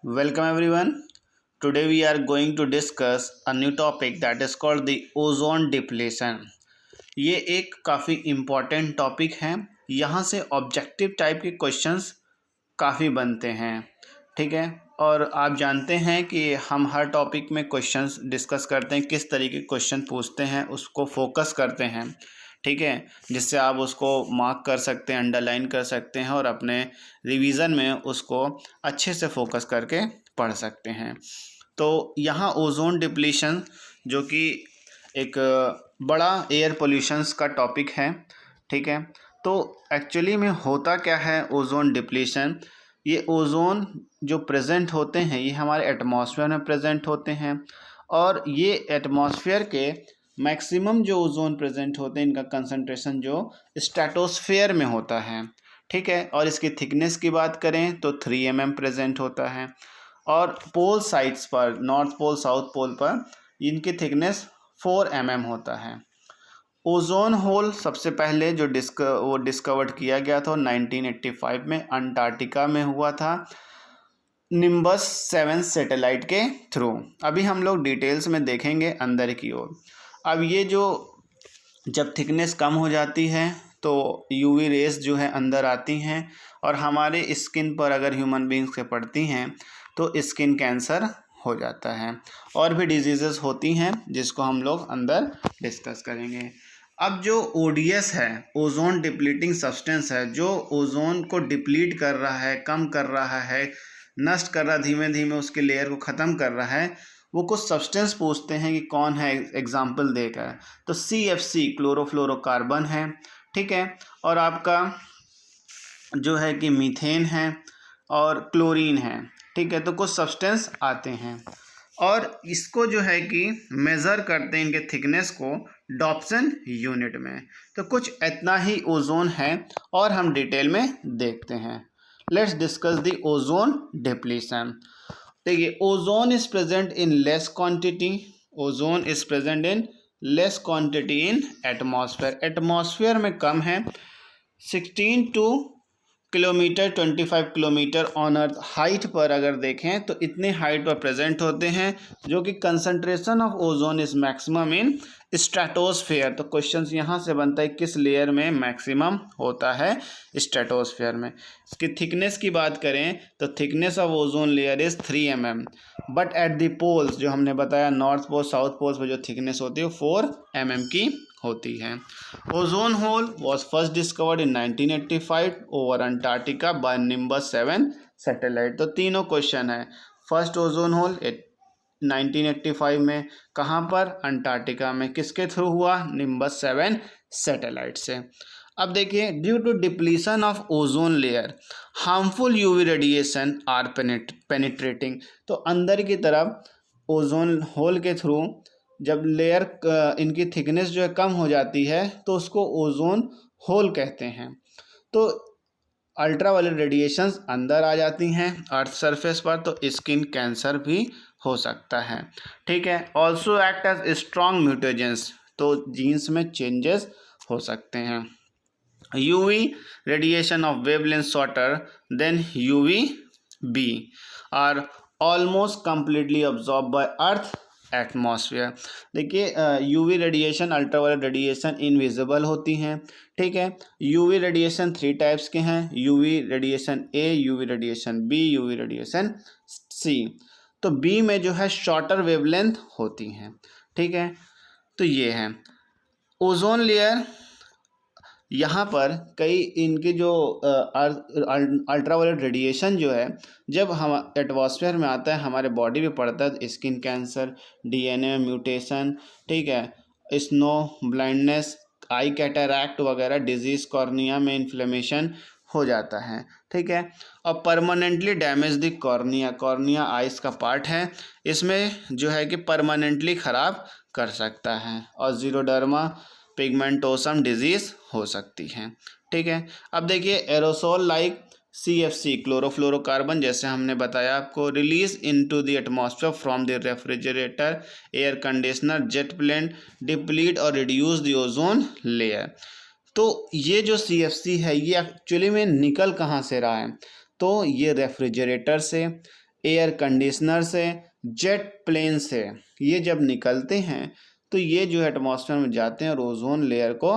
Welcome everyone. Today we are going to discuss a new topic that is called the ozone depletion. ये एक काफ़ी important topic है। यहाँ से objective type के क्वेश्चंस काफ़ी बनते हैं, ठीक है। और आप जानते हैं कि हम हर टॉपिक में क्वेश्चंस डिस्कस करते हैं, किस तरीके के क्वेश्चन पूछते हैं उसको फोकस करते हैं, ठीक है, जिससे आप उसको मार्क कर सकते हैं, अंडरलाइन कर सकते हैं और अपने रिवीजन में उसको अच्छे से फोकस करके पढ़ सकते हैं। तो यहाँ ओजोन डिप्लीशन जो कि एक बड़ा एयर पोल्यूशंस का टॉपिक है, ठीक है। तो एक्चुअली में होता क्या है ओजोन डिप्लीशन? ये ओजोन जो प्रेजेंट होते हैं ये हमारे एटमॉस्फेयर में प्रेजेंट होते हैं और ये एटमॉस्फेयर के मैक्सिमम जो ओजोन प्रेजेंट होते हैं इनका कंसंट्रेशन जो स्ट्रेटोस्फेयर में होता है, ठीक है। और इसकी थिकनेस की बात करें तो 3 mm प्रेजेंट होता है और पोल साइड्स पर नॉर्थ पोल साउथ पोल पर इनकी थिकनेस 4 mm होता है। ओजोन होल सबसे पहले जो डिस्कवर्ड किया गया था 1985 में अंटार्कटिका में हुआ था, निम्बस 7 सैटेलाइट के थ्रू। अभी हम लोग डिटेल्स में देखेंगे अंदर की ओर। अब ये जो जब थिकनेस कम हो जाती है तो यूवी रेस जो है अंदर आती हैं और हमारे स्किन पर अगर ह्यूमन बींग्स के पड़ती हैं तो स्किन कैंसर हो जाता है और भी डिजीज़ेस होती हैं जिसको हम लोग अंदर डिस्कस करेंगे। अब जो ओडीएस है, ओजोन डिप्लीटिंग सब्सटेंस है, जो ओजोन को डिप्लीट कर रहा है, कम कर रहा है, नष्ट कर रहा है, धीमे धीमे उसके लेयर को ख़त्म कर रहा है, वो कुछ सब्सटेंस पूछते हैं कि कौन है, एग्जाम्पल देकर। तो CFC क्लोरोफ्लोरोकार्बन है, ठीक है, और आपका जो है कि मीथेन है और क्लोरीन है, ठीक है। तो कुछ सब्सटेंस आते हैं और इसको जो है कि मेज़र करते हैं इनके थिकनेस को डॉप्सन यूनिट में। तो कुछ इतना ही ओजोन है और हम डिटेल में देखते हैं। Let's discuss the ozone depletion. देखिए, ozone is present in less quantity, ozone is present in less quantity in atmosphere, atmosphere में कम है। 16 kilometre 25 kilometre on earth height पर अगर देखें तो इतने हाइट पर प्रेजेंट होते हैं, जो कि concentration of ozone is maximum in stratosphere. तो क्वेश्चंस यहाँ से बनता है किस लेयर में मैक्सिमम होता है, स्ट्रेटोस्फेयर में। इसकी थिकनेस की बात करें तो thickness of ozone layer is 3 mm, but at the poles जो हमने बताया नॉर्थ पोल साउथ पोल्स पर जो थिकनेस होती है 4 mm की होती है। Ozone hole was first discovered in 1985 over Antarctica by Nimbus 7 satellite. तो तीनों क्वेश्चन है। फर्स्ट ओजोन होल 1985 में, कहाँ पर? अंटार्कटिका में। किसके थ्रू हुआ? निम्बस 7 सैटेलाइट से। अब देखिए, due to depletion of ozone layer harmful UV radiation are penetrating. तो अंदर की तरफ ओजोन होल के थ्रू जब लेयर इनकी थिकनेस जो है कम हो जाती है तो उसको ओजोन होल कहते हैं। तो अल्ट्रावायलेट रेडिएशंस अंदर आ जाती हैं अर्थ सरफेस पर, तो स्किन कैंसर भी हो सकता है, ठीक है। Also act as strong mutagens, तो जीन्स में चेंजेस हो सकते हैं। UV radiation of wavelength shorter than UVB are almost completely absorb by earth atmosphere. देखिए, UV radiation ultraviolet radiation invisible होती हैं, ठीक है। यूवी रेडिएशन 3 टाइप्स के हैं, UV radiation A, UV radiation B, UV radiation C। तो B में जो है शॉर्टर वेवलेंथ होती हैं, ठीक है। तो ये है ओजोन लेयर। यहाँ पर कई इनके जो अल्ट्रावायलेट रेडिएशन जो है जब हम एटमॉस्फेयर में आता है हमारे बॉडी पे पड़ता है तो स्किन कैंसर, DNA म्यूटेशन, ठीक है, स्नो ब्लाइंडनेस, आई कैटरैक्ट वगैरह डिजीज़, कॉर्निया में इन्फ्लेमेशन हो जाता है, ठीक है। और permanently damage the cornea, cornea ice का पार्ट है, इसमें जो है कि परमानेंटली ख़राब कर सकता है और जीरोडर्मा पिगमेंटोसम डिजीज़ हो सकती है, ठीक है। अब देखिए, एरोसोल लाइक CFC क्लोरोफ्लोरोकार्बन, जैसे हमने बताया आपको, release into the atmosphere from the refrigerator, air conditioner, jet plane, deplete और रिड्यूस द ओजोन लेयर। तो ये जो CFC है ये एक्चुअली में निकल कहाँ से रहा है? तो ये रेफ्रिजरेटर से, एयर कंडीशनर से, जेट प्लेन से, ये जब निकलते हैं तो ये जो एटमॉस्फेयर में जाते हैं और ओजोन लेयर को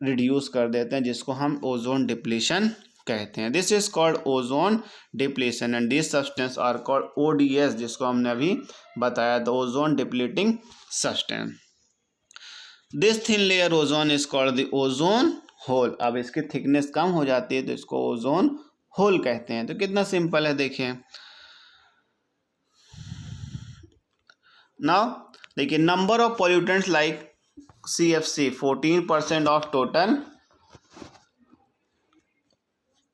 रिड्यूस कर देते हैं, जिसको हम ओजोन डिप्लीशन कहते हैं। This is called ozone depletion and this substance are called ODS, जिसको हमने अभी बताया था, ozone depleting substance. This thin layer ozone is called the ozone hole. अब इसकी थिकनेस कम हो जाती है तो इसको ओजोन होल कहते हैं। तो कितना सिंपल है, देखिए। नाउ देखिए, number of pollutants like CFC 14% of total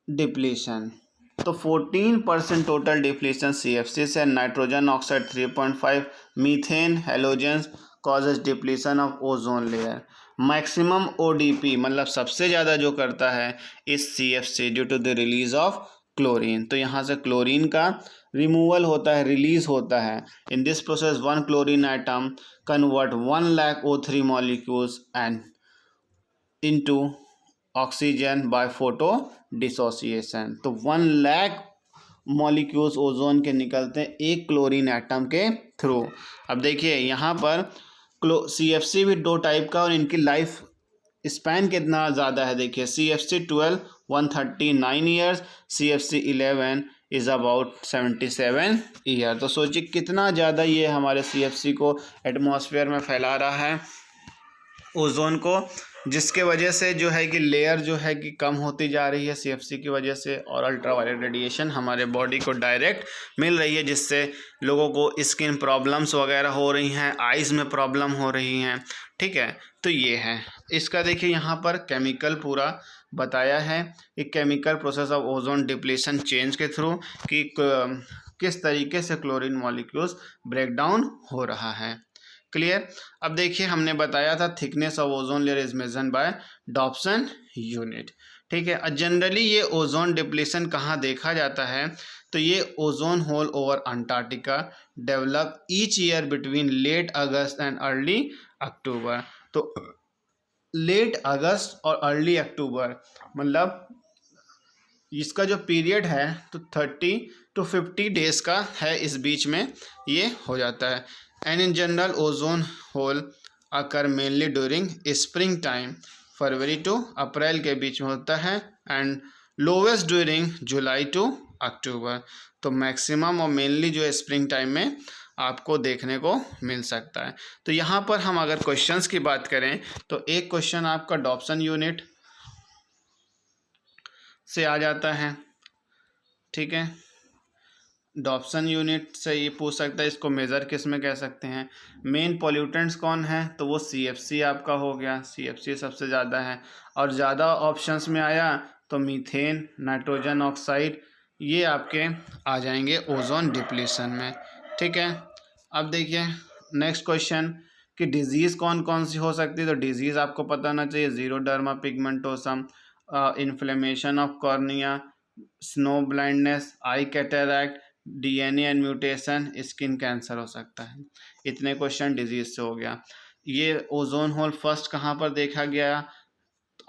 depletion. तो 14% टोटल डिप्लीशन CFC से, nitrogen oxide 3.5, methane halogens causes depletion of ozone layer. Maximum ODP मतलब सबसे ज़्यादा जो करता है इस CFC due to the release of chlorine. तो यहाँ से क्लोरीन का रिमूवल होता है, रिलीज होता है। In this process 1 chlorine item convert 1 lakh O3 molecules and into oxygen by photo dissociation. तो 1 लाख मॉलिक्यूल्स ओजोन के निकलते हैं एक क्लोरीन एटम के थ्रू। अब देखिए यहाँ पर CFC भी दो टाइप का और इनकी लाइफ स्पैन कितना ज़्यादा है, देखिए। CFC 12 139 years, CFC 11 is about 77 year. तो सोचिए कितना ज़्यादा ये हमारे CFC को एटमॉस्फेयर में फैला रहा है, ओजोन को, जिसके वजह से जो है कि लेयर जो है कि कम होती जा रही है CFC की वजह से, और अल्ट्रावायलेट रेडिएशन हमारे बॉडी को डायरेक्ट मिल रही है, जिससे लोगों को स्किन प्रॉब्लम्स वगैरह हो रही हैं, आइज़ में प्रॉब्लम हो रही हैं, ठीक है। तो ये है इसका, देखिए यहाँ पर केमिकल पूरा बताया है कि chemical process of ozone depletion change के थ्रू कि किस तरीके से क्लोरीन मॉलिक्यूल्स ब्रेक डाउन हो रहा है। क्लियर। अब देखिए हमने बताया था thickness of ozone layer is measured by Dobson unit, ठीक है। जनरली ये ओजोन डिप्लीशन कहाँ देखा जाता है, तो ये ozone hole over Antarctica develop each year between late August and early October. तो लेट अगस्त और अर्ली अक्टूबर मतलब इसका जो पीरियड है तो 30 to 50 डेज का है, इस बीच में ये हो जाता है। And in general ozone hole occur mainly during spring time, February to April के बीच में होता है, and lowest during July to October. तो मैक्सिमम और मेनली जो है स्प्रिंग टाइम में आपको देखने को मिल सकता है। तो यहाँ पर हम अगर क्वेश्चंस की बात करें तो एक क्वेश्चन आपका डॉप्सन यूनिट से आ जाता है, ठीक है। डॉप्सन यूनिट से ये पूछ सकता है इसको मेज़र किस में कह सकते हैं। मेन पॉल्यूटेंट्स कौन है, तो वो CFC आपका हो गया, CFC सबसे ज़्यादा है। और ज़्यादा ऑप्शंस में आया तो मीथेन, नाइट्रोजन ऑक्साइड, ये आपके आ जाएंगे ओजोन डिप्लीशन में, ठीक है। अब देखिए नेक्स्ट क्वेश्चन कि डिजीज़ कौन कौन सी हो सकती है। तो डिजीज़ आपको पता होना चाहिए, xeroderma pigmentosum, inflammation of cornea, snow blindness, eye cataract, DNA and mutation, skin cancer हो सकता है। इतने क्वेश्चन डिजीज से हो गया। ये ओजोन होल फर्स्ट कहाँ पर देखा गया,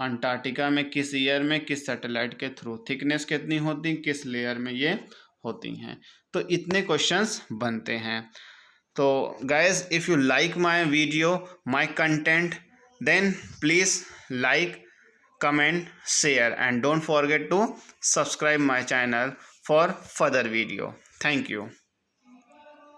अंटार्कटिका में, किस ईयर में, किस सैटेलाइट के थ्रू, थिकनेस कितनी होती, किस लेयर में ये होती हैं। तो इतने क्वेश्चंस बनते हैं। तो guys if you like my video, my content, then please like, comment, share and don't forget to subscribe my channel for further video. Thank you.